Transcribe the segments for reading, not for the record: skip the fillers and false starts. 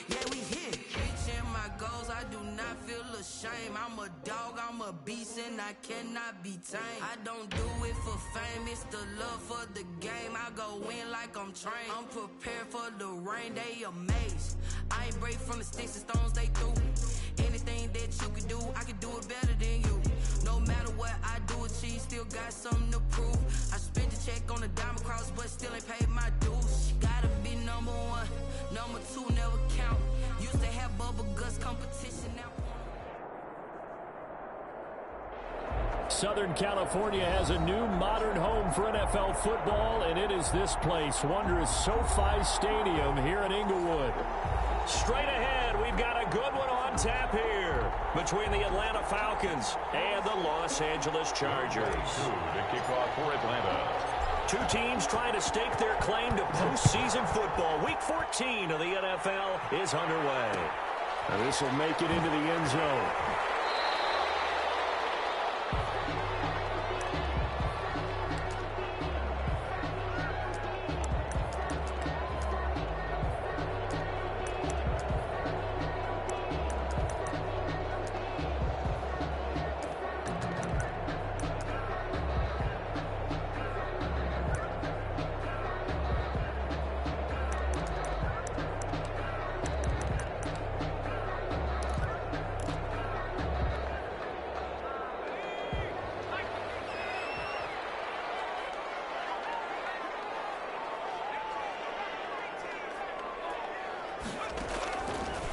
yeah, we here. Reaching my goals, I do not feel ashamed. I'm a dog, I'm a beast, and I cannot be tamed. I don't do it for fame, it's the love for the game. I go in like I'm trained. I'm prepared for the rain, they amazed. I ain't break from the sticks and stones they threw. Anything that you can do, I can do it better than you. No matter what I do, achieve, still got something to prove. I spent the check on the diamond cross, but still ain't paid my dues. Gotta be number one, number two never count. Used to have bubble guts competition now. Southern California has a new modern home for NFL football, and it is this place, wondrous SoFi Stadium here in Inglewood. Straight ahead, we've got a good one on tap here between the Atlanta Falcons and the Los Angeles Chargers. The kickoff for Atlanta. Two teams trying to stake their claim to postseason football. Week 14 of the NFL is underway. And this will make it into the end zone.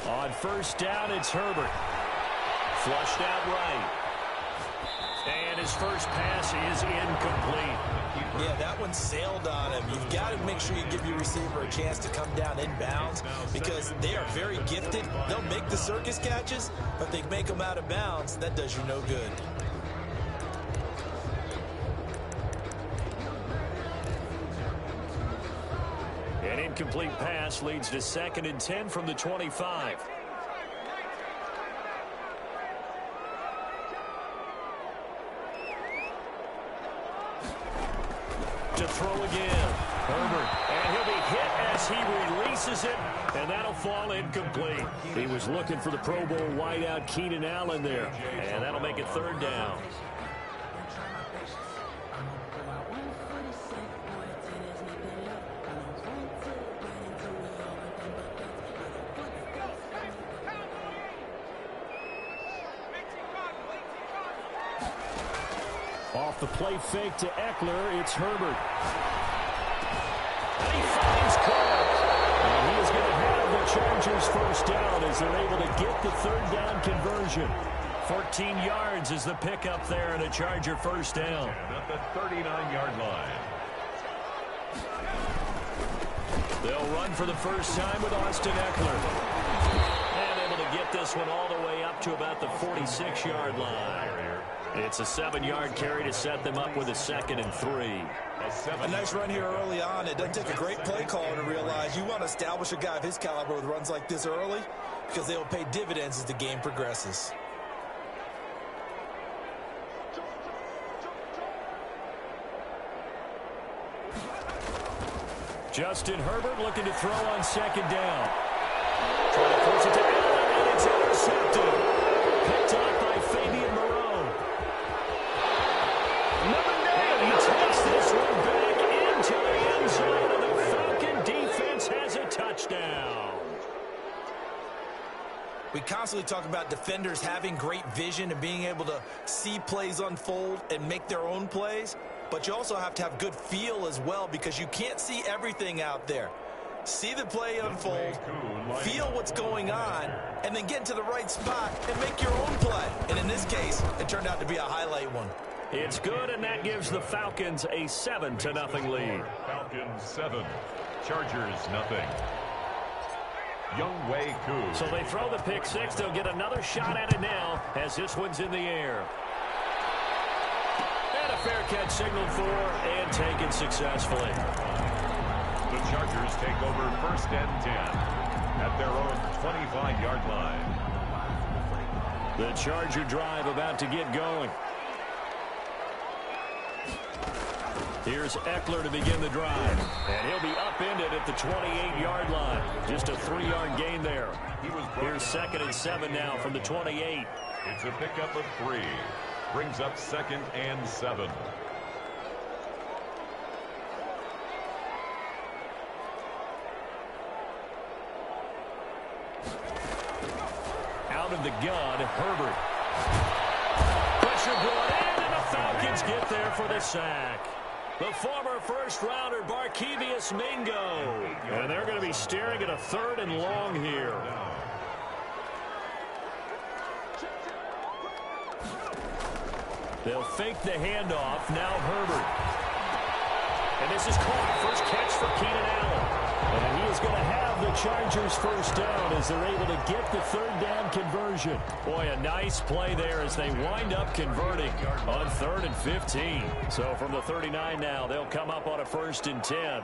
On first down, it's Herbert. Flushed out right. And his first pass is incomplete. Yeah, that one sailed on him. You've got to make sure you give your receiver a chance to come down inbounds because they are very gifted. They'll make the circus catches, but if they make them out of bounds, that does you no good. An incomplete pass leads to 2nd and 10 from the 25. To throw again. Herbert. And he'll be hit as he releases it. And that'll fall incomplete. He was looking for the Pro Bowl wideout Keenan Allen there. And that'll make it 3rd down. Off the play fake to Eckler, it's Herbert. And he finds Cook. And he is going to have the Chargers first down as they're able to get the 3rd down conversion. 14 yards is the pickup there and a Charger first down. And at the 39-yard line. They'll run for the first time with Austin Eckler. And able to get this one all the way up to about the 46-yard line. It's a 7-yard carry to set them up with a 2nd and 3. A nice run here early on. It doesn't take a great play caller to realize you want to establish a guy of his caliber with runs like this early because they will pay dividends as the game progresses. Justin Herbert looking to throw on 2nd down. Trying to force it to Allen, and it's intercepted. Picked up by Fabian Moreau. And he takes this one back into the end zone, and the Falcon defense has a touchdown. We constantly talk about defenders having great vision and being able to see plays unfold and make their own plays, but you also have to have good feel as well because you can't see everything out there. See the play unfold, feel what's going on, and then get to the right spot and make your own play. And in this case, it turned out to be a highlight one. It's good, and that gives the Falcons a 7-0 lead. Falcons 7, Chargers 0. Younghoe Koo. So they throw the pick six. They'll get another shot at it now as this one's in the air. And a fair catch signaled for and taken successfully. The Chargers take over 1st and 10 at their own 25-yard line. The Charger drive about to get going. Here's Eckler to begin the drive. And he'll be upended at the 28-yard line. Just a 3-yard gain there. Here's 2nd and 7 now from the 28. It's a pickup of 3. Brings up 2nd and 7. Out of the gun, Herbert. Pressure brought in, and the Falcons get there for the sack. The former first-rounder, Barkevious Mingo. And they're going to be staring at a 3rd and long here. They'll fake the handoff. Now Herbert. And this is caught. First catch for Keenan Allen. And he is going to have the Chargers first down as they're able to get the 3rd down conversion. Boy, a nice play there as they wind up converting on 3rd and 15. So from the 39 now, they'll come up on a 1st and 10.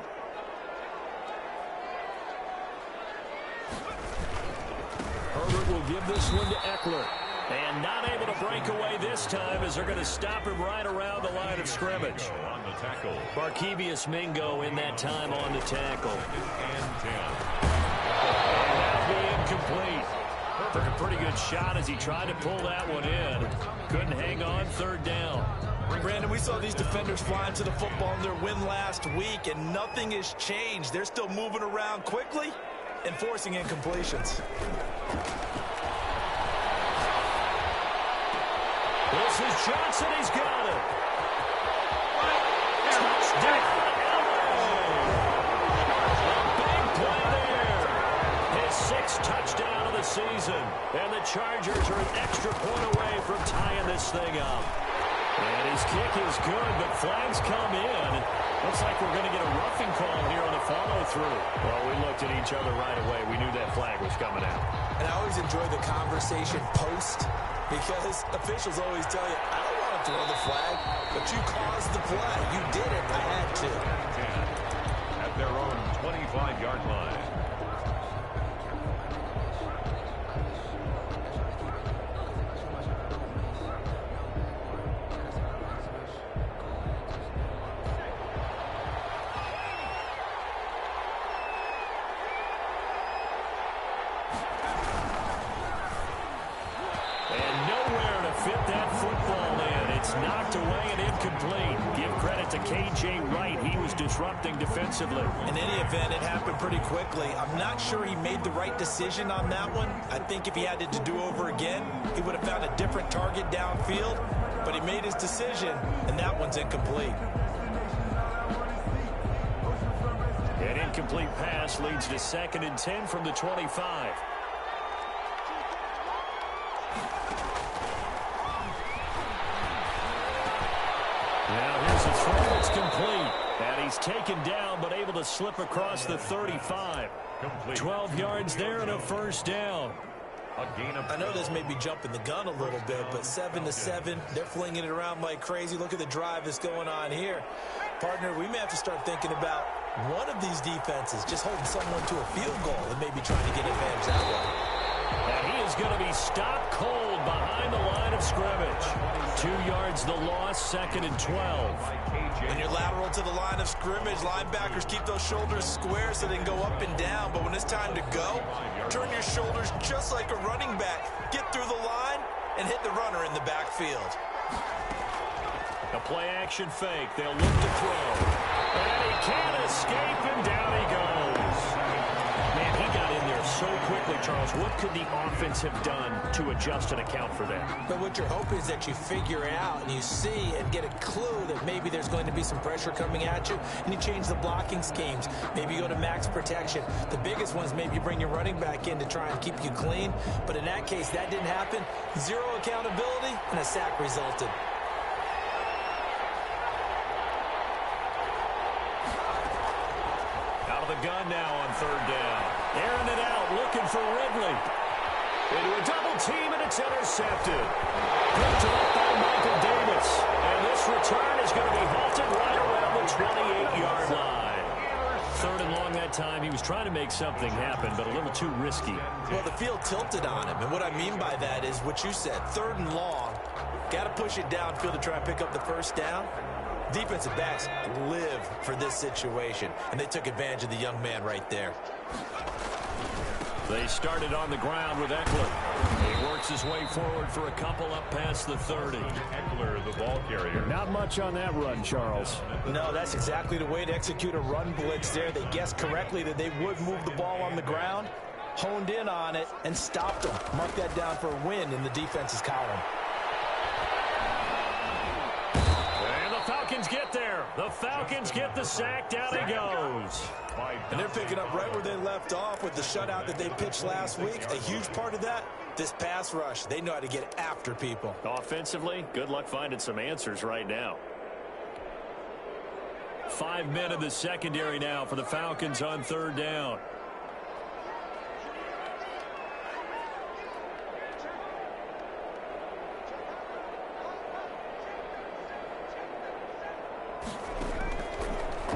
Herbert will give this one to Eckler. And not able to break away this time as they're going to stop him right around the line of scrimmage. On the tackle. Barkevious Mingo in that time on the tackle. And 10. And that'll be incomplete. Took a pretty good shot as he tried to pull that one in. Couldn't hang on 3rd down. Brandon, we saw these defenders flying to the football in their win last week, and nothing has changed. They're still moving around quickly and forcing incompletions. This is Johnson. He's got it. Touchdown, LA. Big play there. His 6th touchdown of the season. And the Chargers are an extra point away from tying this thing up. And his kick is good, but flags come in. Looks like we're going to get a roughing call here on the follow-through. Well, we looked at each other right away. We knew that flag was coming out. And I always enjoy the conversation post, because officials always tell you, I don't want to throw the flag, but you caused the play. You did it. I had to. 10 at their own 25-yard line. KJ Wright, he was disrupting defensively. In any event, it happened pretty quickly. I'm not sure he made the right decision on that one. I think if he had it to do over again, he would have found a different target downfield. But he made his decision, and that one's incomplete. An incomplete pass leads to 2nd and 10 from the 25. Now here's a throw. It's complete. And he's taken down, but able to slip across the 35. 12 yards there and a 1st down. I know this may be jumping the gun a little bit, but 7-7, they're flinging it around like crazy. Look at the drive that's going on here. Partner, we may have to start thinking about one of these defenses just holding someone to a field goal and maybe trying to get advantage that way. And he is going to be stopped cold behind the line of scrimmage. 2 yards the loss, 2nd and 12. When you're lateral to the line of scrimmage, linebackers keep those shoulders square so they can go up and down. But when it's time to go, turn your shoulders just like a running back. Get through the line and hit the runner in the backfield. A play-action fake. They'll look to throw. And he can't escape, and down he goes. Man, he got in there so quickly, Charles. What could the offense have done to adjust and account for that? But what you're hoping is that you figure it out and you see and get a clue that maybe there's going to be some pressure coming at you, and you change the blocking schemes. Maybe you go to max protection. The biggest ones, maybe you bring your running back in to try and keep you clean. But in that case, that didn't happen. Zero accountability, and a sack resulted. The gun now on 3rd down. Airing it out, looking for Ridley. Into a double team, and it's intercepted. Picked up by Michael Davis. And this return is going to be halted right around the 28-yard line. 3rd and long that time. He was trying to make something happen, but a little too risky. Well, the field tilted on him, and what I mean by that is what you said. 3rd and long. Got to push it downfield to try and pick up the 1st down. Defensive backs live for this situation, and they took advantage of the young man right there. They started on the ground with Ekeler. He works his way forward for a couple up past the 30. Ekeler, the ball carrier. Not much on that run, Charles. No, that's exactly the way to execute a run blitz there. They guessed correctly that they would move the ball on the ground, honed in on it, and stopped them. Mark that down for a win in the defense's column. And the Falcons get there. The Falcons get the sack. Down he goes. And they're picking up right where they left off with the shutout that they pitched last week. A huge part of that, this pass rush. They know how to get after people. Offensively, good luck finding some answers right now. 5 men in the secondary now for the Falcons on third down.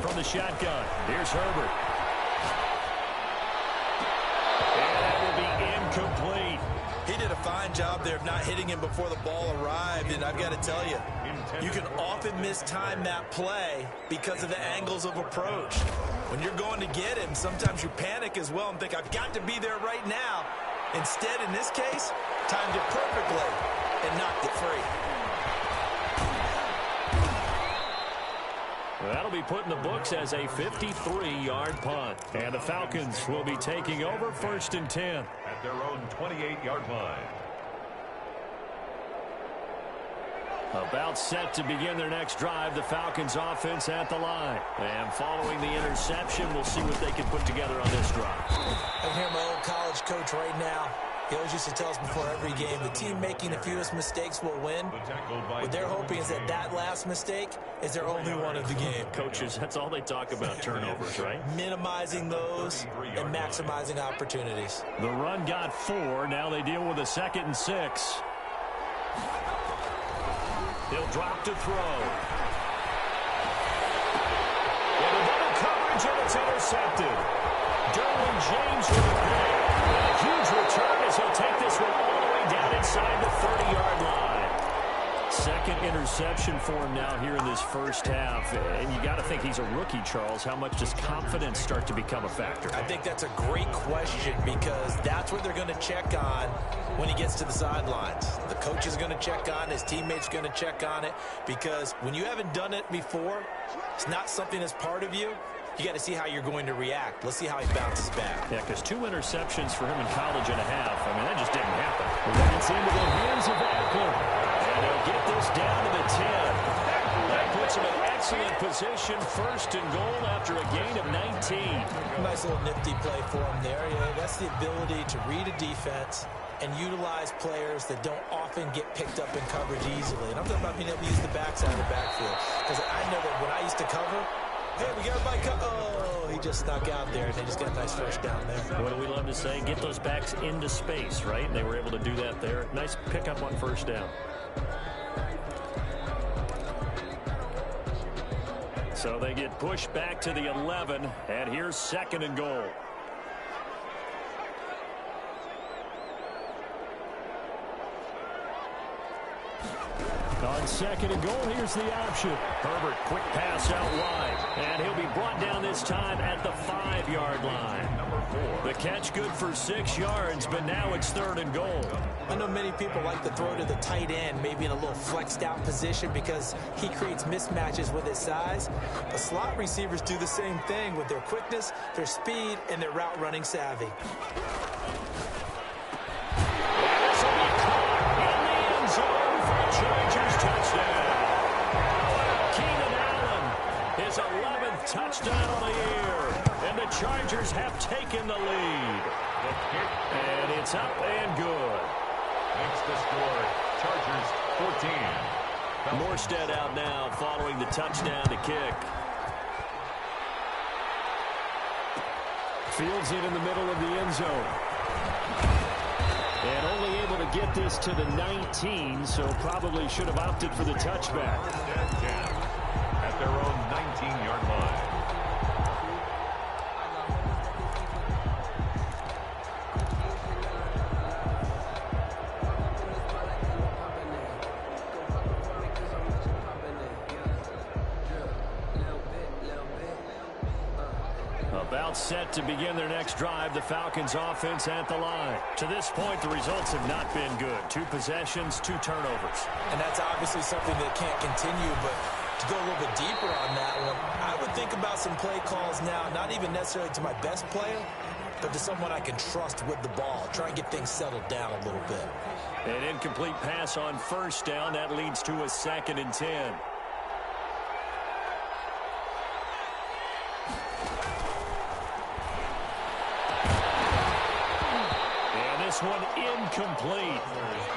From the shotgun, here's Herbert. And that will be incomplete. He did a fine job there of not hitting him before the ball arrived, and I've got to tell you, you can often mistime that play because of the angles of approach. When you're going to get him, sometimes you panic as well and think, I've got to be there right now. Instead, in this case, timed it perfectly and knocked it free. That'll be put in the books as a 53-yard punt. And the Falcons will be taking over 1st and 10. At their own 28-yard line. About set to begin their next drive, the Falcons offense at the line. And following the interception, we'll see what they can put together on this drive. I hear my old college coach right now. He always used to tell us before every game, the team making the fewest mistakes will win. What they're hoping is that that last mistake is their only one of the game. Coaches, that's all they talk about, turnovers, right? Minimizing those and maximizing opportunities. The run got 4. Now they deal with a 2nd and 6. He'll drop to throw. And a double coverage, and it's intercepted. Derwin James with the play. A huge return as he'll take this one all the way down inside the 30-yard line. 2nd interception for him now here in this first half. And you got to think he's a rookie, Charles. How much does confidence start to become a factor? I think that's a great question because that's what they're going to check on when he gets to the sidelines. The coach is going to check on it. His teammates are going to check on it because when you haven't done it before, it's not something that's part of you. You got to see how you're going to react. Let's see how he bounces back. Yeah, because 2 interceptions for him in college and a half. I mean, that just didn't happen. It's into the hands of Ekeler. And they'll get this down to the 10. That puts him in excellent position. 1st and goal after a gain of 19. Nice little nifty play for him there. Yeah, that's the ability to read a defense and utilize players that don't often get picked up in coverage easily. And I'm talking about being able to use the backside of the backfield. Because I know that when I used to cover, hey, we got everybody oh, he just snuck out there, and they just got a nice first down there. What do we love to say? Get those backs into space, right? And they were able to do that there. Nice pickup on 1st down. So they get pushed back to the 11, and here's 2nd and goal. On 2nd and goal, here's the option. Herbert, quick pass out wide. And he'll be brought down this time at the 5-yard line. Number 4. The catch good for 6 yards, but now it's 3rd and goal. I know many people like to throw to the tight end, maybe in a little flexed out position because he creates mismatches with his size. The slot receivers do the same thing with their quickness, their speed, and their route running savvy. Chargers touchdown. Keenan Allen, his 11th touchdown on the year. And the Chargers have taken the lead. And it's up and good. Makes the score. Chargers 14. Morstead out now following the touchdown to kick. Fields it in the middle of the end zone. And only able to get this to the 19, so probably should have opted for the touchback. At their own 19-yard line. set to begin their next drive. The Falcons offense at the line. To this point, the results have not been good. 2 possessions, 2 turnovers. And that's obviously something that can't continue, but to go a little bit deeper on that one, I would think about some play calls now, not even necessarily to my best player, but to someone I can trust with the ball. Try and get things settled down a little bit. An incomplete pass on first down. That leads to a 2nd and 10. This one incomplete.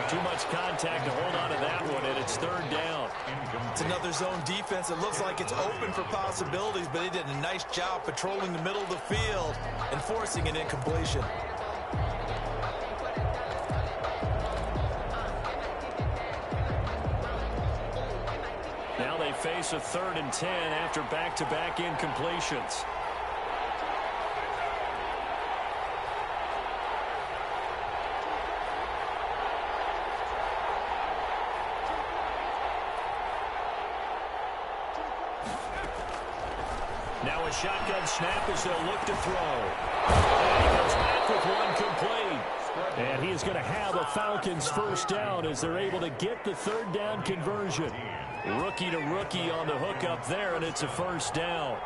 Too much contact to hold on to that one, and it's 3rd down. It's another zone defense. It looks like it's open for possibilities, but they did a nice job patrolling the middle of the field and forcing an incompletion. Now they face a 3rd and 10 after back-to-back incompletions. Now a shotgun snap as they'll look to throw. And he comes back with one complete. And he is going to have a Falcons first down as they're able to get the 3rd down conversion. Rookie to rookie on the hook up there, and it's a first down.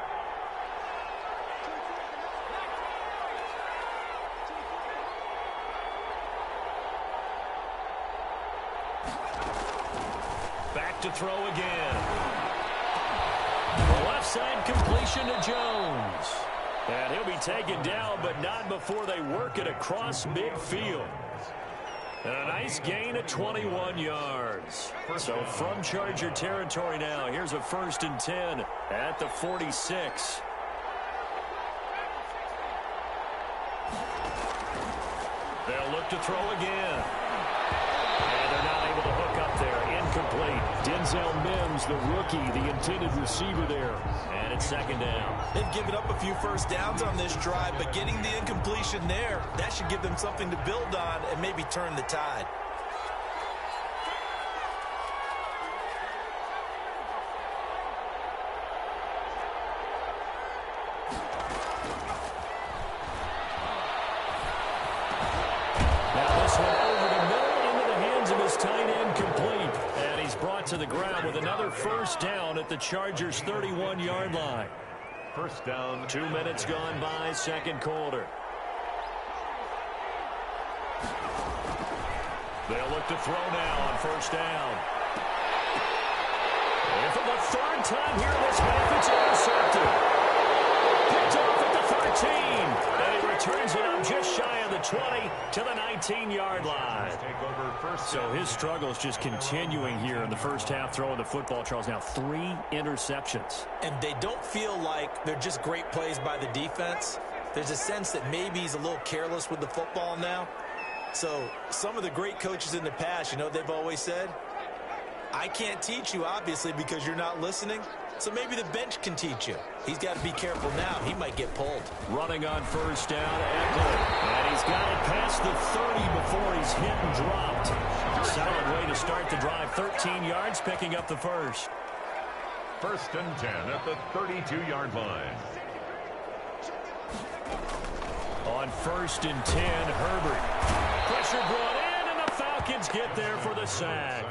Back to throw again. The left side completion to Jones. And he'll be taken down, but not before they work it across midfield. And a nice gain of 21 yards. So from Charger territory now, here's a 1st and 10 at the 46. They'll look to throw again. And they're not able to hook up there. Incomplete. Denzel Mims, the rookie, the intended receiver there. And it's 2nd down. They've given up a few first downs on this drive, but getting the incompletion there, that should give them something to build on and maybe turn the tide. To the ground with another first down at the Chargers' 31-yard line. First down. 2 minutes gone by, 2nd quarter. They'll look to throw now on first down. And for the 3rd time here this half, it's intercepted. Picked off at the 13. And he returns it up just shy of the 20 to the 19-yard line. So his struggle is just continuing here in the first half, throwing the football. Charles, now 3 interceptions. And they don't feel like they're just great plays by the defense. There's a sense that maybe he's a little careless with the football now. So some of the great coaches in the past, you know, they've always said, I can't teach you, obviously, because you're not listening. So maybe the bench can teach you. He's got to be careful now. He might get pulled. Running on first down, Eckler. And he's got it past the 30 before he's hit and dropped. Solid way to start the drive. 13 yards, picking up the first. 1st and 10 at the 32-yard line. On 1st and 10, Herbert. Pressure brought in, and the Falcons get there for the sack.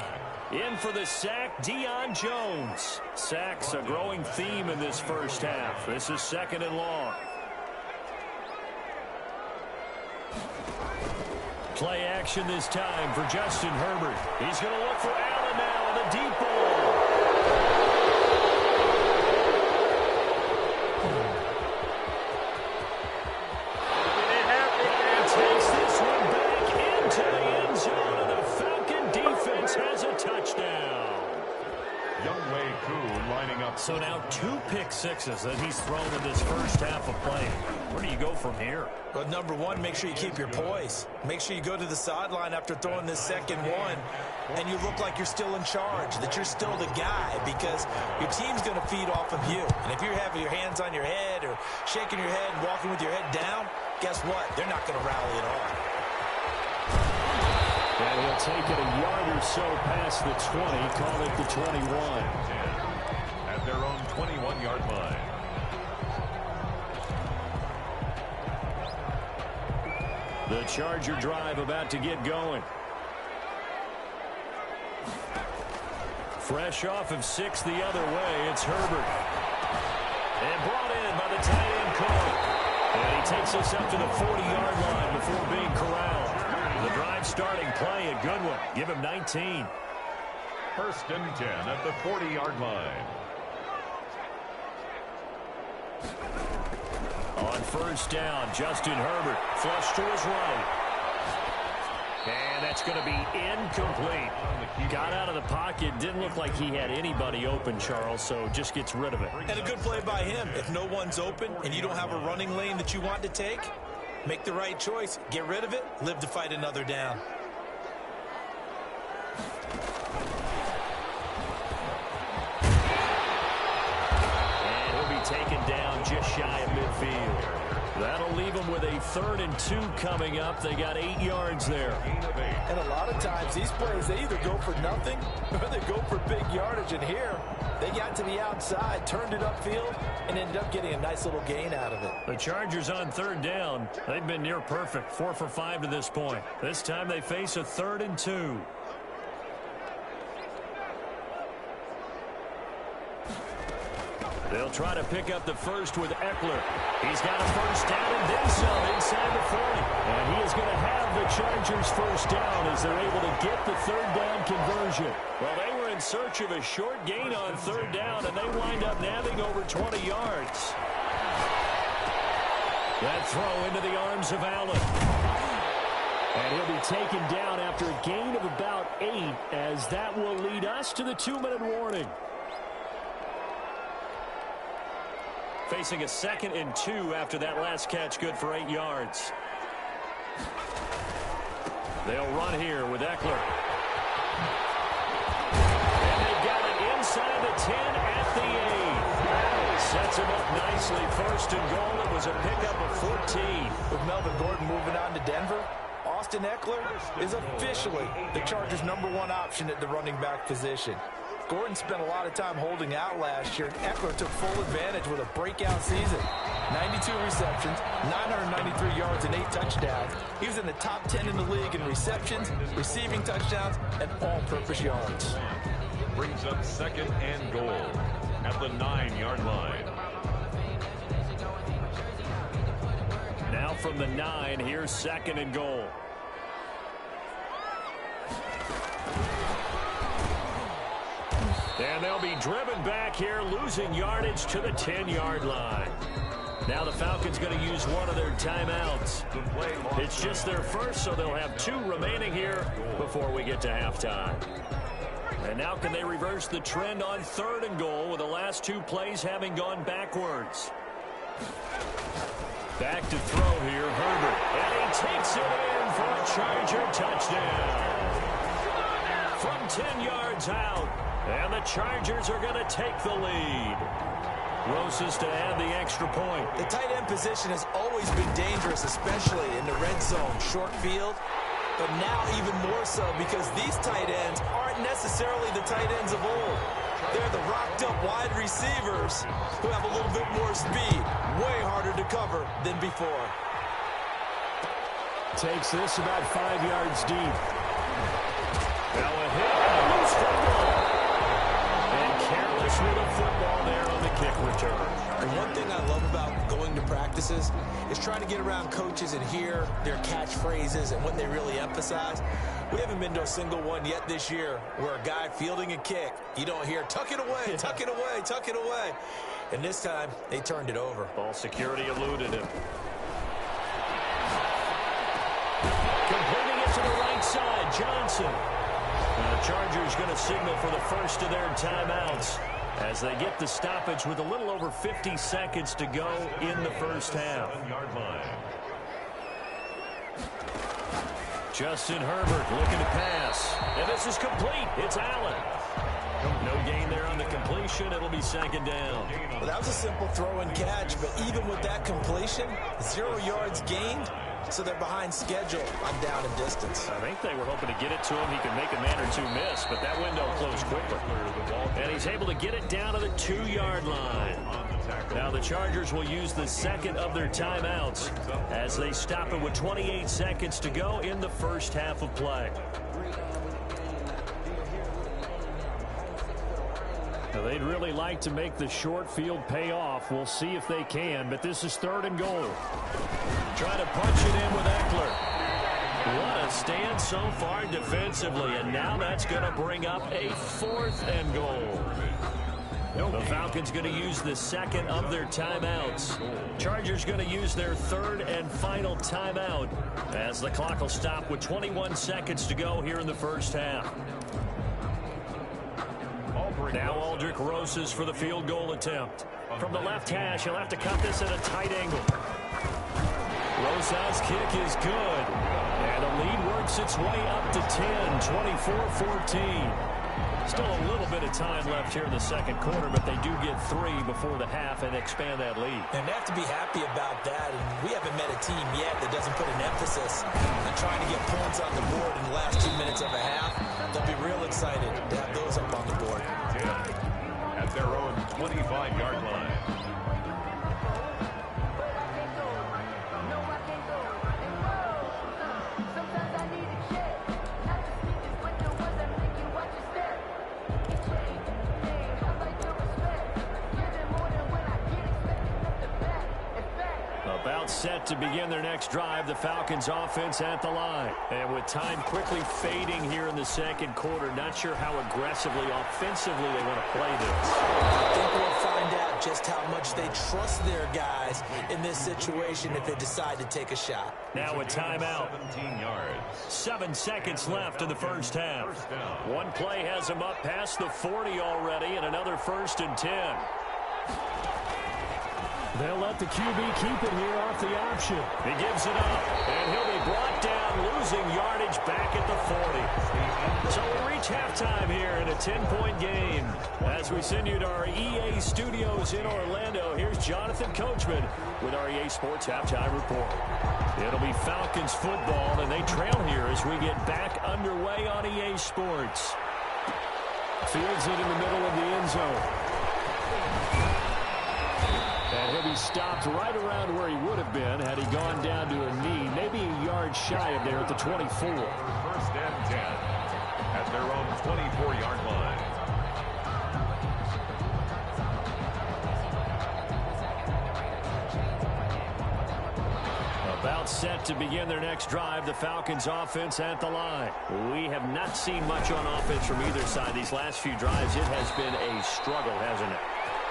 In for the sack, Deion Jones. Sacks a growing theme in this first half. This is 2nd and long. Play action this time for Justin Herbert. He's going to look for Allen now on the deep ball. And takes this one back into the end zone, and the Falcon defense has a touchdown. Younghoe Koo lining up. So now 2 pick sixes that he's thrown in this first half of play. Where do you go from here? Well, number one, make sure you keep your poise. Make sure you go to the sideline after throwing this second one, and you look like you're still in charge, that you're still the guy, because your team's going to feed off of you. And if you're having your hands on your head or shaking your head and walking with your head down, guess what? They're not going to rally at all. And he'll take it a yard or so past the 20, call it the 21. At their own 21-yard line. The Charger drive about to get going. Fresh off of 6 the other way, it's Herbert. And brought in by the tight end Cole. And he takes us up to the 40-yard line before being corralled. The drive starting play, a good one. Give him 19. 1st and 10 at the 40-yard line. On 1st down, Justin Herbert flush to his right. And that's going to be incomplete. Got out of the pocket. Didn't look like he had anybody open, Charles, so just gets rid of it. And a good play by him. If no one's open and you don't have a running lane that you want to take, make the right choice. Get rid of it. Live to fight another down. And he'll be taken down just shy of midfield. That'll leave them with a 3rd and 2 coming up. They got 8 yards there. And a lot of times these plays, they either go for nothing or they go for big yardage. And here, they got to the outside, turned it upfield, and ended up getting a nice little gain out of it. The Chargers on 3rd down. They've been near perfect, 4 for 5 to this point. This time they face a 3rd and 2. They'll try to pick up the first with Eckler. He's got a 1st down and then some inside the 40. And he is going to have the Chargers 1st down as they're able to get the 3rd down conversion. Well, they were in search of a short gain on 3rd down, and they wind up nabbing over 20 yards. That throw into the arms of Allen. And he'll be taken down after a gain of about 8, as that will lead us to the 2-minute warning. Facing a 2nd and 2 after that last catch, good for 8 yards. They'll run here with Eckler. And they've got it inside the 10 at the 8. Sets him up nicely. 1st and goal. It was a pickup of 14. With Melvin Gordon moving on to Denver, Austin Eckler is officially the Chargers' #1 option at the running back position. Gordon spent a lot of time holding out last year, and Eckler took full advantage with a breakout season. 92 receptions, 993 yards, and 8 touchdowns. He was in the top 10 in the league in receptions, receiving touchdowns, and all-purpose yards. Brings up 2nd and goal at the 9-yard line. Now from the 9, here's 2nd and goal. And they'll be driven back here, losing yardage to the 10-yard line. Now the Falcons going to use one of their timeouts. It's just their first, so they'll have 2 remaining here before we get to halftime. And now can they reverse the trend on 3rd and goal with the last 2 plays having gone backwards? Back to throw here, Herbert. And he takes it in for a Charger touchdown. From 10 yards out. And the Chargers are going to take the lead. Rosas to add the extra point. The tight end position has always been dangerous, especially in the red zone, short field. But now even more so because these tight ends aren't necessarily the tight ends of old. They're the rocked-up wide receivers who have a little bit more speed. Way harder to cover than before. Takes this about 5 yards deep. Now a hit and a loose football. And careless with a football there on the kick return. And one thing I love about going to practices is trying to get around coaches and hear their catchphrases and what they really emphasize. We haven't been to a single one yet this year where a guy fielding a kick, you don't hear, tuck it away, tuck it away, tuck it away. And this time, they turned it over. Ball security eluded him. Completing it to the right side, Johnson. And the Chargers going to signal for the first of their timeouts as they get the stoppage with a little over 50 seconds to go in the first half. Justin Herbert looking to pass. And this is complete. It's Allen. No gain there on the completion. It'll be second down. Well, that was a simple throw and catch, but even with that completion, 0 yards gained, so they're behind schedule on down and distance. I think they were hoping to get it to him. He could make a man or two miss, but that window closed quickly. And he's able to get it down to the 2-yard line. Now the Chargers will use the second of their timeouts as they stop it with 28 seconds to go in the first half of play. Now they'd really like to make the short field pay off. We'll see if they can, but this is 3rd and goal. Trying to punch it in with Eckler. What a stand so far defensively, and now that's going to bring up a 4th and goal. The Falcons going to use the second of their timeouts. Chargers going to use their 3rd and final timeout as the clock will stop with 21 seconds to go here in the first half. Now Aldrick Rosas for the field goal attempt. From the left hash, he'll have to cut this at a tight angle. Rosas' kick is good. And the lead works its way up to 10, 24-14. Still a little bit of time left here in the second quarter, but they do get 3 before the half and expand that lead. And they have to be happy about that. And we haven't met a team yet that doesn't put an emphasis on trying to get points on the board in the last 2 minutes of a half. They'll be real excited to have those up on the board. At their own 25-yard line. About set to begin their next drive, the Falcons offense at the line. And with time quickly fading here in the second quarter, not sure how aggressively, offensively they want to play this. I think we'll find out just how much they trust their guys in this situation if they decide to take a shot. Now a timeout. 17 yards. 7 seconds left in the first half. One play has them up past the 40 already, and another 1st and 10. They'll let the QB keep it here off the option. He gives it up, and he'll be brought down, losing yardage back at the 40. So we reach halftime here in a 10-point game. As we send you to our EA studios in Orlando, here's Jonathan Coachman with our EA Sports Halftime Report. It'll be Falcons football, and they trail here as we get back underway on EA Sports. Fields it in the middle of the end zone. And he'll be stopped right around where he would have been had he gone down to a knee, maybe a yard shy of there at the 24. 1st and 10 at their own 24-yard line. About set to begin their next drive, the Falcons offense at the line. We have not seen much on offense from either side these last few drives. It has been a struggle, hasn't it?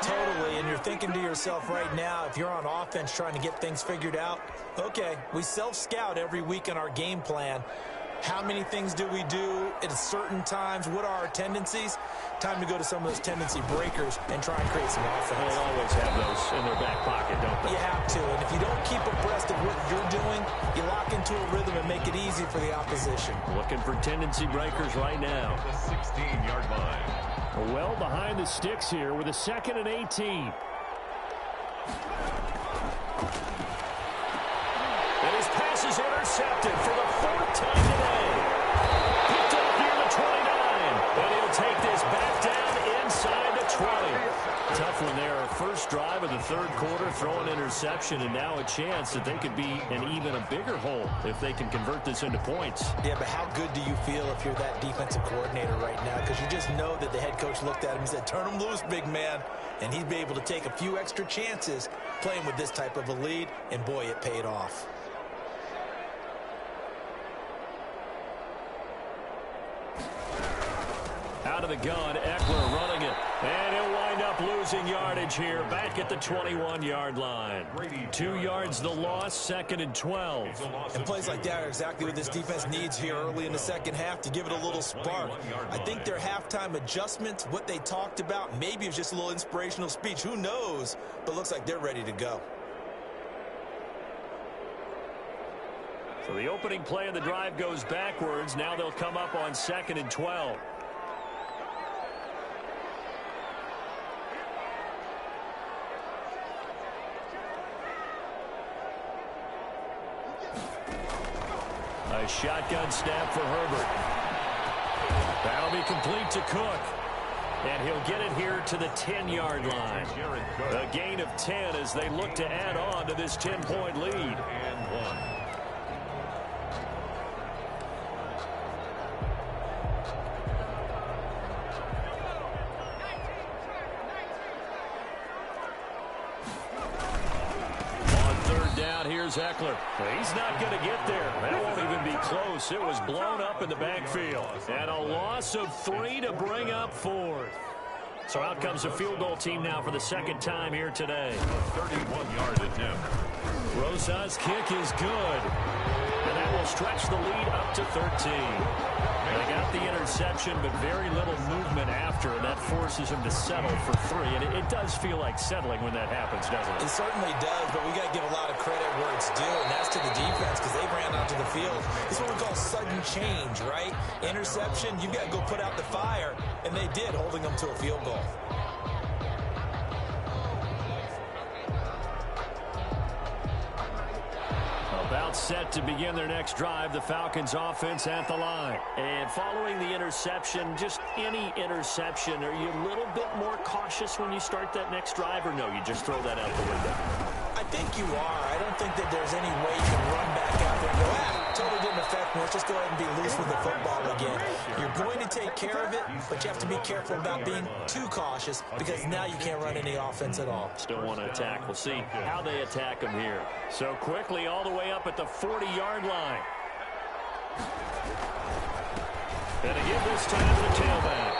Totally, and you're thinking to yourself right now, if you're on offense trying to get things figured out, okay, we self-scout every week in our game plan. How many things do we do at certain times? What are our tendencies? Time to go to some of those tendency breakers and try and create some offense. They'll always have those in their back pocket, don't they? You have to, and if you don't keep abreast of what you're doing, you lock into a rhythm and make it easy for the opposition. Looking for tendency breakers right now. The 16-yard line. Well behind the sticks here with a 2nd and 18. And his pass is intercepted for the 4th time today. Picked up near the 29. And he'll take this back down inside the 20. Tough one there. First drive of the 3rd quarter, throw an interception, and now a chance that they could be in even a bigger hole if they can convert this into points. Yeah, but how good do you feel if you're that defensive coordinator right now? Because you just know that the head coach looked at him and said, turn him loose, big man. And he'd be able to take a few extra chances playing with this type of a lead, and boy, it paid off. Out of the gun, Eckler running it. And he'll wind up losing yardage here back at the 21-yard line. 2 yards the loss, 2nd and 12. And plays like that are exactly what this defense needs here early in the second half to give it a little spark. I think their halftime adjustments, what they talked about, maybe it was just a little inspirational speech. Who knows? But looks like they're ready to go. So the opening play of the drive goes backwards. Now they'll come up on 2nd and 12. shotgun snap for Herbert. That'll be complete to Cook. And he'll get it here to the 10-yard line. A gain of 10 as they look to add on to this 10-point lead. And 1. Here's Eckler. He's not going to get there. That won't even be close. It was blown up in the backfield. And a loss of 3 to bring up 4th. So out comes a field goal team now for the second time here today. 31-yard attempt. Rosa's kick is good. And that will stretch the lead up to 13. They got the interception, but very little movement after, and that forces him to settle for 3. And it does feel like settling when that happens, doesn't it? It certainly does, but we got to give a lot of credit where it's due, and that's to the defense because they ran onto the field. This is what we call sudden change, right? Interception, you've got to go put out the fire, and they did, holding them to a field goal. About set to begin their next drive, the Falcons offense at the line. And following the interception, just any interception, are you a little bit more cautious when you start that next drive, or no, you just throw that out the window? I think you are. I don't think that there's any way you can run back out there and go, totally didn't affect me. Let's just go ahead and be loose with the football again. You're going to take care of it, but you have to be careful about being too cautious because now you can't run any offense at all. Still want to attack. We'll see how they attack them here. So quickly all the way up at the 40-yard line. And again this time to the tailback.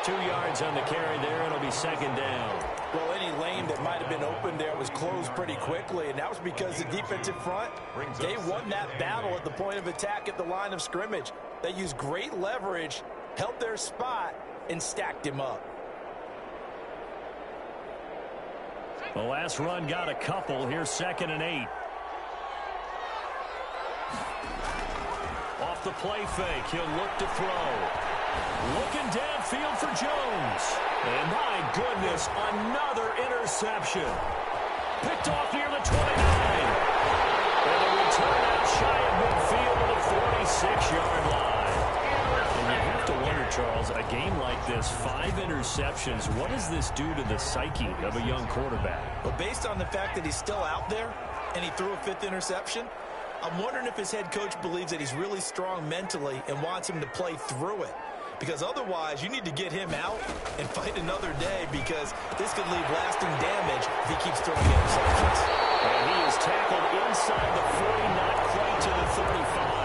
2 yards on the carry there. It'll be second down. Well, any lane that might have been open there was closed pretty quickly, and that was because the defensive front, they won that battle at the point of attack at the line of scrimmage. They used great leverage, held their spot, and stacked him up. The last run got a couple. Here's 2nd and 8. Off the play fake. He'll look to throw. Looking downfield for Jones. And my goodness, another interception. Picked off near the 29. And a return out shy of midfield to the 46-yard line. And you have to wonder, Charles, a game like this, 5 interceptions, what does this do to the psyche of a young quarterback? Well, based on the fact that he's still out there and he threw a 5th interception, I'm wondering if his head coach believes that he's really strong mentally and wants him to play through it. Because otherwise, you need to get him out and fight another day because this could leave lasting damage if he keeps throwing interceptions. And he is tackled inside the 40, not quite to the 35.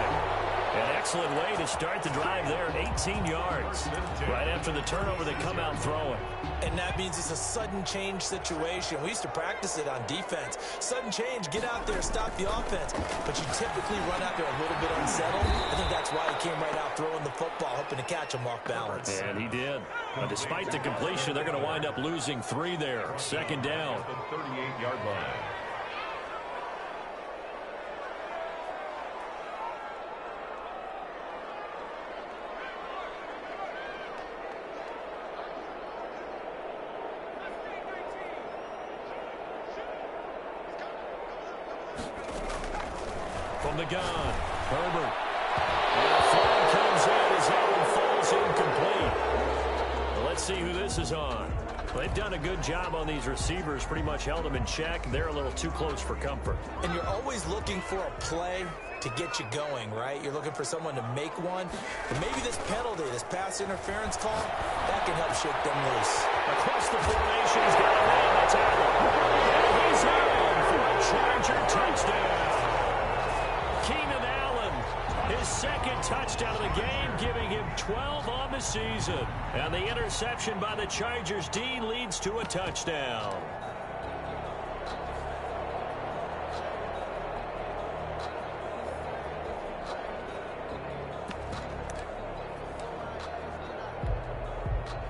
An excellent way to start the drive there, 18 yards. Right after the turnover, they come out throwing. And that means it's a sudden change situation. We used to practice it on defense. Sudden change, get out there, stop the offense. But you typically run out there a little bit unsettled. I think that's why he came right out throwing the football, hoping to catch him off balance. And he did. But despite the completion, they're going to wind up losing 3 there. 2nd down. 38-yard line. From the gun, Herbert. And the flag comes in as that one falls incomplete. Well, let's see who this is on. Well, they've done a good job on these receivers, pretty much held them in check. They're a little too close for comfort. And you're always looking for a play to get you going, right? You're looking for someone to make one. But maybe this penalty, this pass interference call, that can help shake them loose. Across the formation, he's got a man to tackle. And he's in for a Charger touchdown. Keenan Allen, his 2nd touchdown of the game, giving him 12 on the season. And the interception by the Chargers D leads to a touchdown.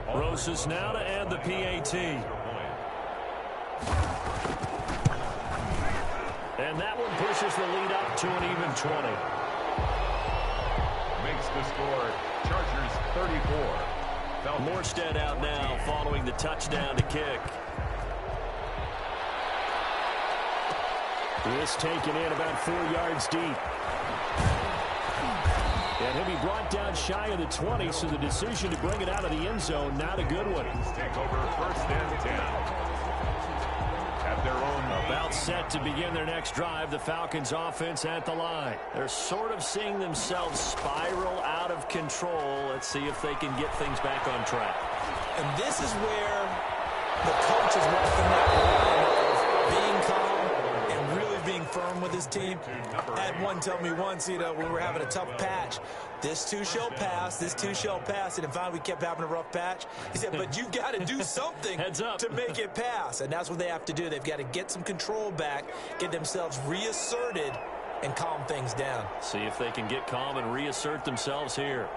Rosas now to add the PAT. And that one pushes the lead up to an even 20. Makes the score Chargers 34. Morstead out now following the touchdown to kick. This taken in about 4 yards deep. And he'll be brought down shy of the 20, so the decision to bring it out of the end zone, not a good one. Take over first and 10. At their own. About set to begin their next drive, the Falcons offense at the line. They're sort of seeing themselves spiral out of control. Let's see if they can get things back on track. And this is where the coach is walking that line of being calm and really being firm with his team. I had one tell me once, when we were having a tough patch, this too shall pass, this too shall pass. And finally we kept having a rough patch. He said, but you got to do something to make it pass. And that's what they have to do. They've got to get some control back, get themselves reasserted, and calm things down. See if they can get calm and reassert themselves here.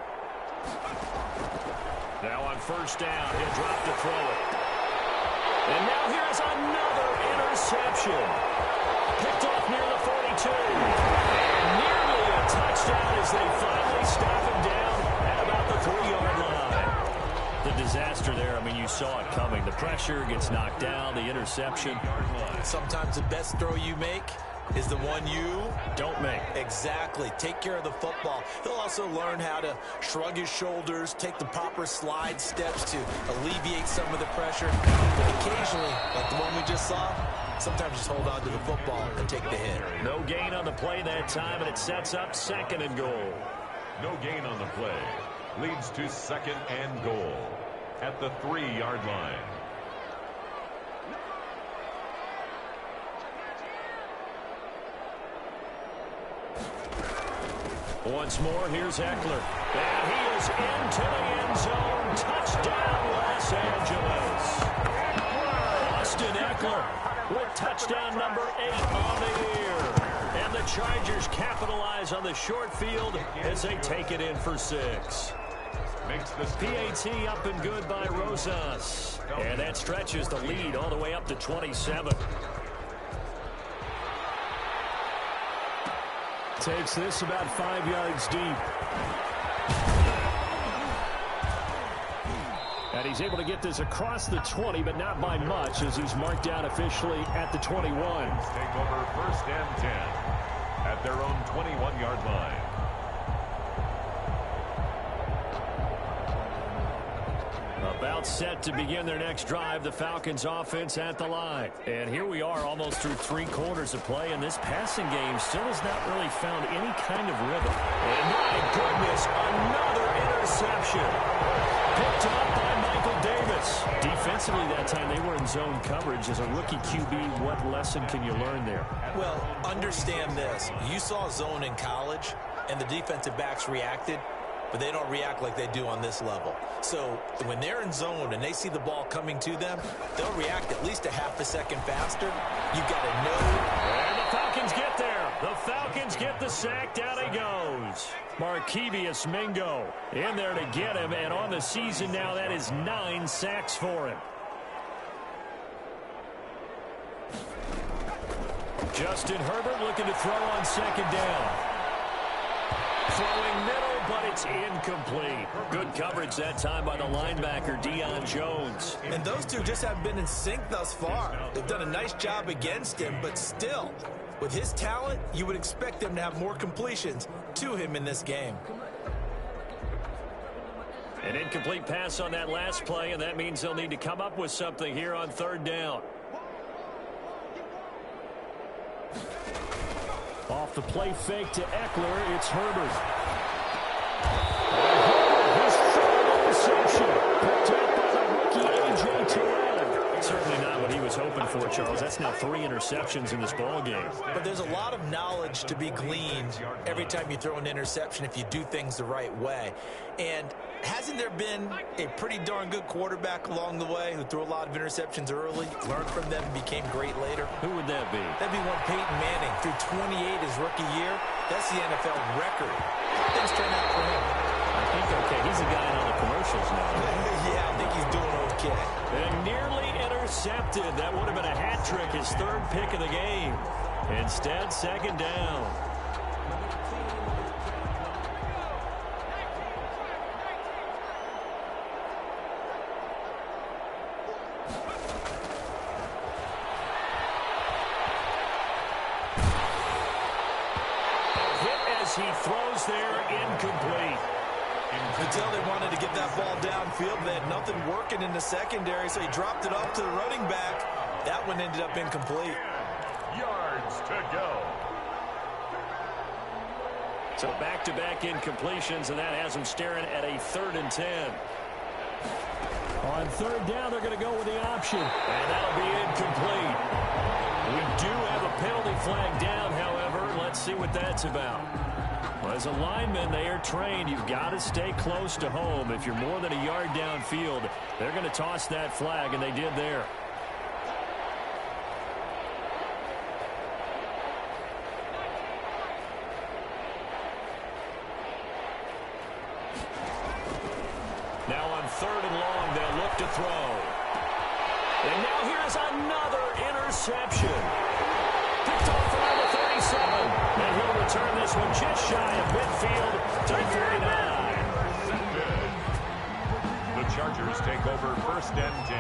Now on first down, he'll drop to throw it. And now here's another interception. Picked off near the 42. And nearly a touchdown as they finally stop him down at about the 3-yard line. The disaster there, I mean, you saw it coming. The pressure gets knocked down, the interception. Sometimes the best throw you make is the one you don't make. Exactly. Take care of the football. He'll also learn how to shrug his shoulders, take the proper slide steps to alleviate some of the pressure. But occasionally, like the one we just saw, sometimes just hold on to the football and take the hit. No gain on the play that time, and it sets up 2nd and goal. No gain on the play. Leads to 2nd and goal at the 3-yard line. Once more, here's Eckler. And he is into the end zone. Touchdown, Los Angeles. Austin Eckler with touchdown number 8 on the year. And the Chargers capitalize on the short field as they take it in for 6. PAT up and good by Rosas. And that stretches the lead all the way up to 27. Takes this about 5 yards deep. And he's able to get this across the 20, but not by much, as he's marked down officially at the 21. Take over first and 10 at their own 21-yard line. About set to begin their next drive, the Falcons offense at the line. And here we are almost through 3 quarters of play, and this passing game still has not really found any kind of rhythm. And my goodness, another interception. Picked up by Michael Davis. Defensively that time, they were in zone coverage. As a rookie QB, what lesson can you learn there? Well, understand this. You saw zone in college, and the defensive backs reacted, but they don't react like they do on this level. So when they're in zone and they see the ball coming to them, they'll react at least a half a second faster. You've got to know. And the Falcons get there. The Falcons get the sack. Down he goes. Markevius Mingo in there to get him. And on the season now, that is 9 sacks for him. Justin Herbert looking to throw on 2nd down. Throwing middle, but it's incomplete. Good coverage that time by the linebacker, Deion Jones. And those two just haven't been in sync thus far. They've done a nice job against him, but still, with his talent, you would expect them to have more completions to him in this game. An incomplete pass on that last play, and that means they'll need to come up with something here on 3rd down. Off the play fake to Eckler, it's Herbert. His third interception, picked up by the rookie A.J. Terrell. Certainly not what he was hoping for, Charles. That's now 3 interceptions in this ball game. But there's a lot of knowledge to be gleaned every time you throw an interception if you do things the right way. And hasn't there been a pretty darn good quarterback along the way who threw a lot of interceptions early, learned from them, and became great later? Who would that be? That'd be one Peyton Manning. Threw 28 his rookie year. That's the NFL record. How things turn out for him? I think okay. He's a guy in all the commercials now. Yeah, I think he's doing okay. And nearly intercepted. That would have been a hat trick, his 3rd pick of the game. Instead, 2nd down. as he throws there, incomplete. You could tell they wanted to get that ball downfield. They had nothing working in the secondary, so he dropped it off to the running back. That one ended up incomplete. Yards to go. So back-to-back incompletions, and that has them staring at a 3rd and 10. On 3rd down, they're going to go with the option, and that'll be incomplete. We do have a penalty flag down, however. Let's see what that's about. Well, as a lineman, they are trained. You've got to stay close to home. If you're more than a yard downfield, they're going to toss that flag, and they did there. Now on 3rd and long, they'll look to throw. And now here's another interception. Picked off around the 37. And he'll return this one just shy of midfield to the 49. The Chargers take over 1st and 10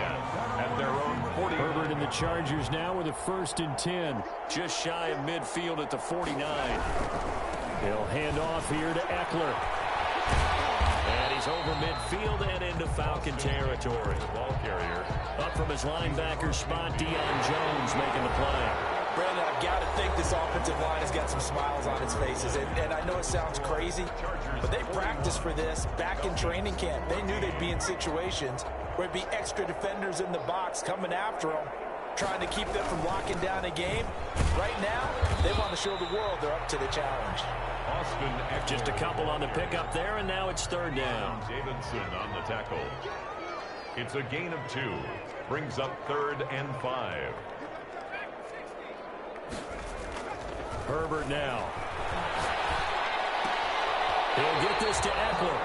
at their own 40. Herbert and the Chargers now with a 1st and 10. Just shy of midfield at the 49. He'll hand off here to Eckler. And he's over midfield and into Falcon territory. Ball carrier. Up from his linebacker spot, Deion Jones making the play. Brandon, I've got to think this offensive line has got some smiles on its faces. And I know it sounds crazy, but they practiced for this back in training camp. They knew they'd be in situations where it'd be extra defenders in the box coming after them, trying to keep them from locking down a game. Right now, they want to show the world they're up to the challenge. Austin Eckler. Just a couple on the pickup there, and now it's 3rd down. Davidson on the tackle. It's a gain of 2. Brings up 3rd and 5. Herbert now. He'll get this to Eckler.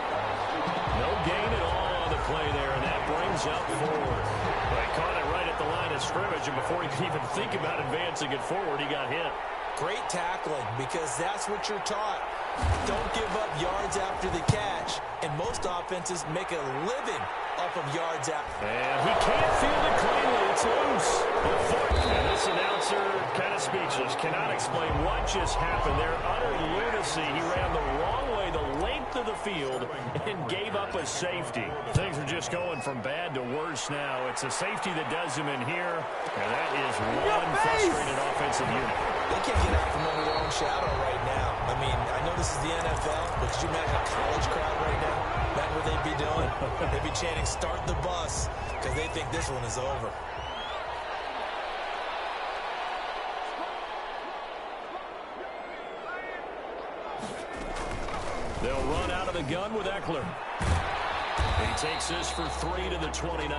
No gain at all on the play there, and that brings up 4. Well, he caught it right at the line of scrimmage, and before he could even think about advancing it forward, he got hit. Great tackling, because that's what you're taught. Don't give up yards after the catch, and most offenses make a living off of yards after. And he can't field it cleanly. It's loose. And this announcer kind of speechless. Cannot explain what just happened there. Utter lunacy. He ran the wrong way the length of the field and gave up a safety. Things are just going from bad to worse now. It's a safety that does him in here, and that is one frustrated offensive unit. They can't get out from under their own shadow right now. I mean, I know this is the NFL, but could you imagine a college crowd right now? That's what they'd be doing. They'd be chanting, "Start the bus," because they think this one is over. They'll run out of the gun with Eckler. He takes this for 3 to the 29.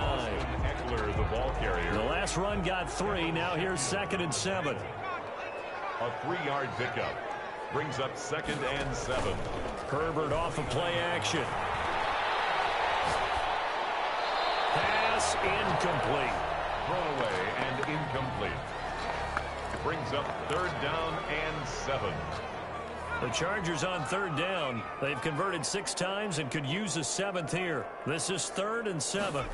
Eckler, the ball carrier. The last run got 3. Now here's 2nd and 7. A 3-yard pickup. Brings up 2nd and 7. Herbert off of play action. Pass incomplete. Throwaway and incomplete. Brings up 3rd down and 7. The Chargers on 3rd down. They've converted 6 times and could use a 7th here. This is 3rd and 7.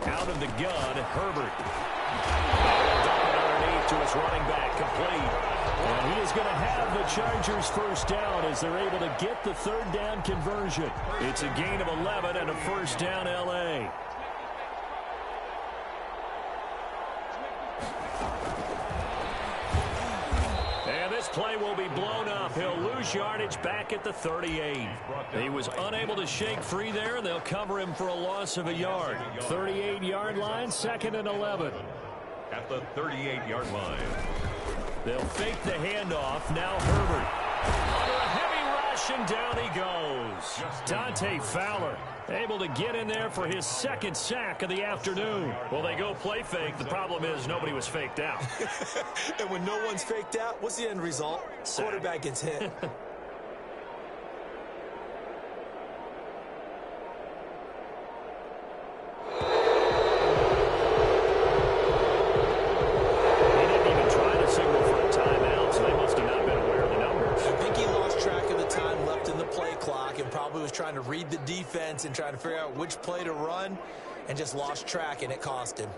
Out of the gun, Herbert. Underneath to his running back, complete. And he is going to have the Chargers 1st down as they're able to get the 3rd down conversion. It's a gain of 11 and a 1st down L.A. And this play will be blown up. He'll lose yardage back at the 38. He was unable to shake free there, and they'll cover him for a loss of a yard. 38-yard line, 2nd and 11. At the 38-yard line. They'll fake the handoff. Now Herbert. Under a heavy rush, and down he goes. Dante Fowler able to get in there for his 2nd sack of the afternoon. Well, they go play fake. The problem is nobody was faked out. And when no one's faked out, what's the end result? Quarterback gets hit. Was trying to read the defense and trying to figure out which play to run and just lost track, and it cost him.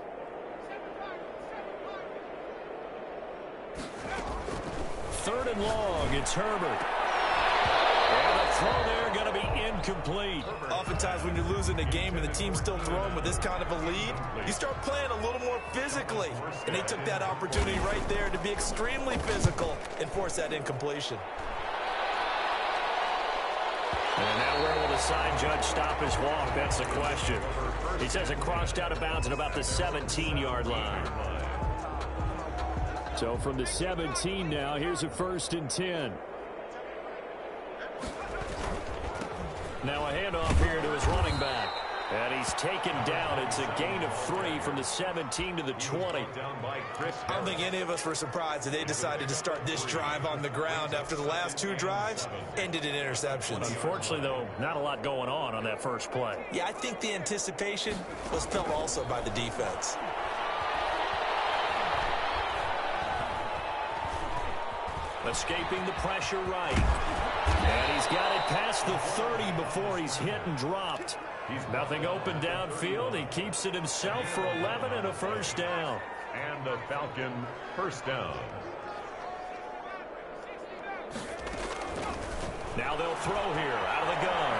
3rd and long. It's Herbert. incomplete. Oftentimes when you're losing a game and the team's still throwing with this kind of a lead, you start playing a little more physically. And they took that opportunity right there to be extremely physical and force that incompletion. And now where will the side judge stop his walk? That's the question. He says it crossed out of bounds at about the 17-yard line. So from the 17 now, here's a 1st and 10. Now a handoff here to his running back. And he's taken down. It's a gain of 3 from the 17 to the 20. I don't think any of us were surprised that they decided to start this drive on the ground after the last 2 drives ended in interceptions. Unfortunately, though, not a lot going on that first play. Yeah, I think the anticipation was felt also by the defense. Escaping the pressure right. And he's got it past the 30 before he's hit and dropped. Nothing open downfield. He keeps it himself for 11 and a 1st down. And a Falcon 1st down. Now they'll throw here out of the gun.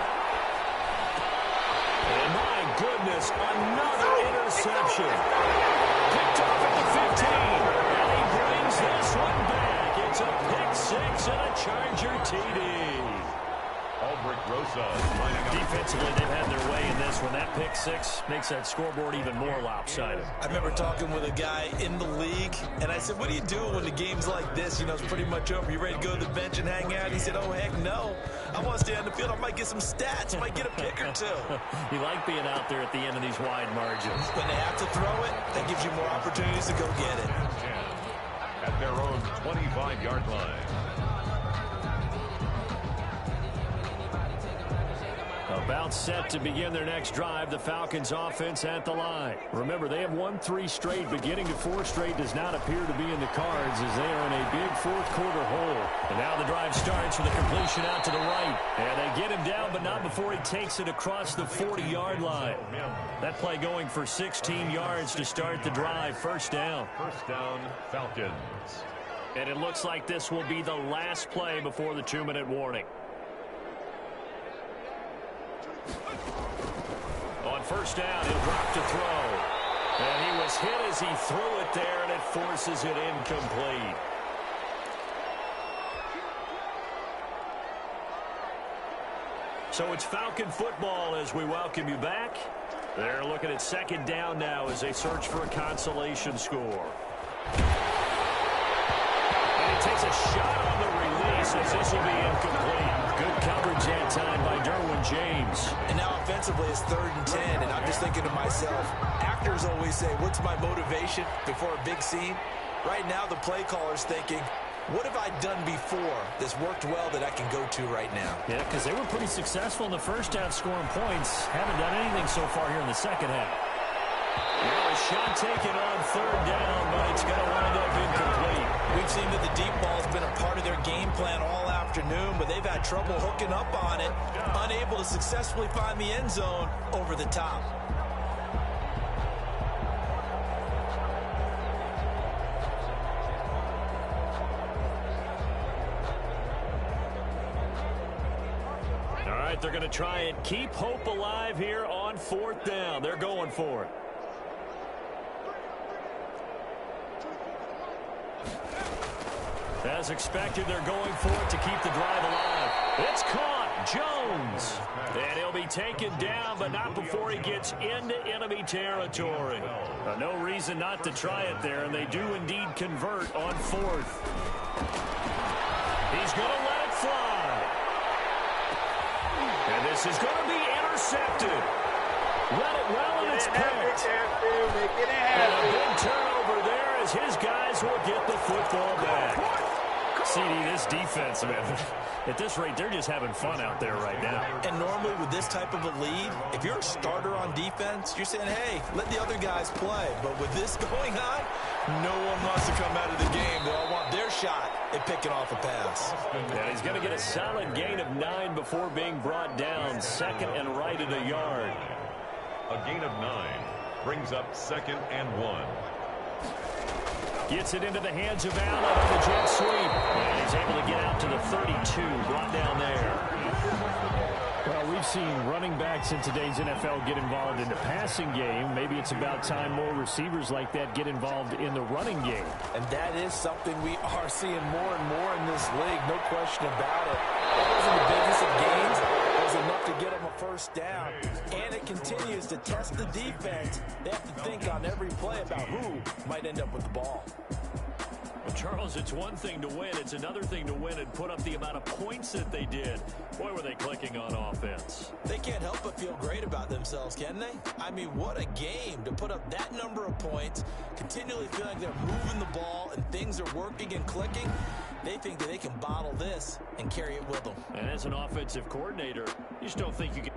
And my goodness, another interception. Picked off at the 15. And he brings this one back. It's a pick 6 and a Charger TD. Albrecht Rosa lining up. Defensively, they've had their way in this one. That pick 6 makes that scoreboard even more lopsided. I remember talking with a guy in the league, and I said, what do you do when the game's like this? You know, it's pretty much over. You ready to go to the bench and hang out? He said, oh, heck no. I want to stay on the field. I might get some stats. I might get a pick or 2. You like being out there at the end of these wide margins. When they have to throw it, that gives you more opportunities to go get it. At their own 25-yard line. About set to begin their next drive, the Falcons offense at the line. Remember, they have won 3 straight, but getting to 4 straight does not appear to be in the cards as they are in a big 4th quarter hole. And now the drive starts with a completion out to the right. And they get him down, but not before he takes it across the 40-yard line. That play going for 16 yards to start the drive. 1st down. 1st down, Falcons. And it looks like this will be the last play before the 2-minute warning. On 1st down, he'll drop to throw. And he was hit as he threw it there, and it forces it incomplete. So it's Falcon football as we welcome you back. They're looking at 2nd down now as they search for a consolation score. And he takes a shot on the release as this will be incomplete. Good coverage that time by Derwin James. And now offensively it's 3rd and 10, and I'm just thinking to myself, actors always say, what's my motivation before a big scene? Right now the play caller's thinking, what have I done before that's worked well that I can go to right now? Yeah, because they were pretty successful in the first half scoring points. Haven't done anything so far here in the second half. Now a shot taken on 3rd down, but it's going to wind up incomplete. We've seen that the deep ball has been a part of their game plan all afternoon, but they've had trouble hooking up on it, unable to successfully find the end zone over the top. All right, they're going to try and keep hope alive here on 4th down. They're going for it. As expected, they're going for it to keep the drive alive. It's caught. Jones. And he'll be taken down, but not before he gets into enemy territory. No reason not to try it there, and they do indeed convert on 4th. He's going to let it fly. And this is going to be intercepted. Read it well, and it's picked. And a big turnover there as his guys will get the football back. CD, this defense, man, at this rate, they're just having fun out there right now. And normally with this type of a lead, if you're a starter on defense, you're saying, hey, let the other guys play. But with this going on, no one wants to come out of the game. They all want their shot at picking off a pass. And he's going to get a solid gain of 9 before being brought down. 2nd and right at a yard. A gain of 9 brings up 2nd and 1. Gets it into the hands of Allen on the jet sweep. And he's able to get out to the 32, brought down there. Well, we've seen running backs in today's NFL get involved in the passing game. Maybe it's about time more receivers like that get involved in the running game. And that is something we are seeing more and more in this league, no question about it. It wasn't the biggest of gains. It was enough to get them a first down. And it continues to test the defense. They have to think on every play about who might end up with the ball. Well, Charles, it's one thing to win. It's another thing to win and put up the amount of points that they did. Boy, were they clicking on offense. They can't help but feel great about themselves, can they? I mean, what a game to put up that number of points, continually feel like they're moving the ball and things are working and clicking. They think that they can bottle this and carry it with them. And as an offensive coordinator, you just don't think you can...